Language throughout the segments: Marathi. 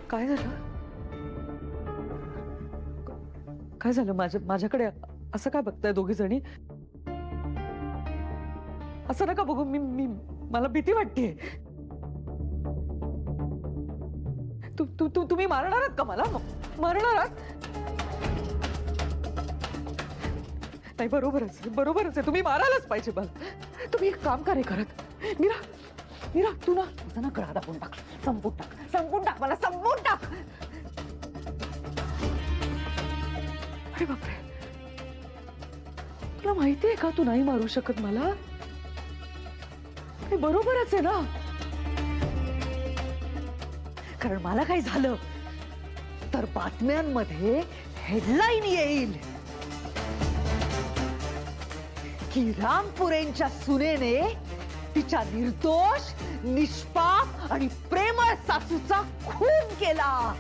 काय झालं? काय झालं? माझ्याकडे असं काय बघताय दोघी जणी? असं नका बघू. मी मला भीती वाटतेय. तुम्ही मारणार आहात का मला? मारणार आहात? नाही, बरोबरच आहे. तुम्ही मारायलाच पाहिजे मला. तुम्ही एक काम का नाही करत? मीरा, तू ना माझा ना गळा दाबून टाक. संपून टाक मला, संपून टाक. अरे बापरे, तुला माहितीये का तू नाही मारू शकत मला? हे बरोबरच आहे ना? कारण मला काही झालं तर बातम्यांमध्ये हेडलाईन येईल की रामपुरेंच्या सुनेने तिच्या निर्दोष, निष्पाप आणि प्रेमळ सासूचा खून केला.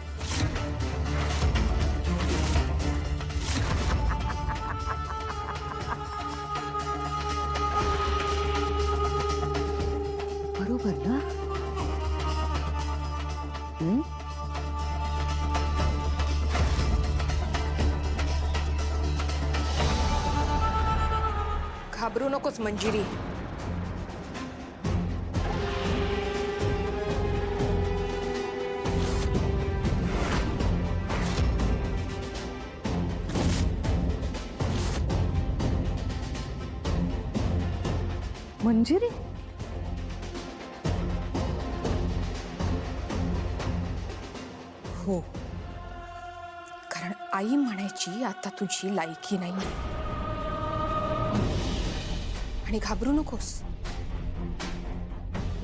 बरोबर ना? घाबरू नकोस मंजिरी. मंजिरी? हो, कारण आई म्हणायची आता तुझी लायकी नाही. आणि घाबरू नकोस,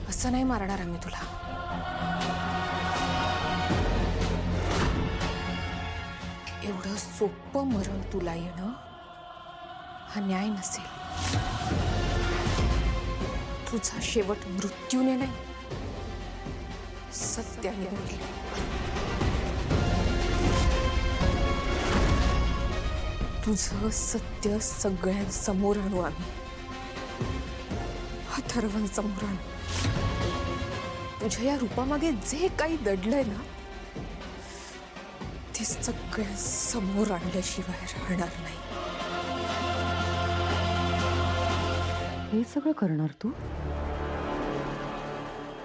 असं नाही मारणार आम्ही तुला. एवढं सोपं मरण तुला येणं हा न्याय नसेल. तुझा शेवट मृत्यूने नाही, सत्याने होईल. तुझं सत्य सगळ्यांसमोर आणू आम्ही. अथर्वांसमोर आणू. तुझ्या या रूपामागे जे काही दडलंय ना, ते सगळ्यांसमोर आणल्याशिवाय राहणार नाही. हे सगळं करणार तू?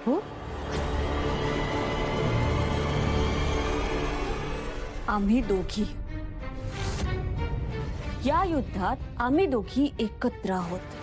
हो? आम्ही दोघी या युद्धात आम्ही दोघी एकत्र आहोत.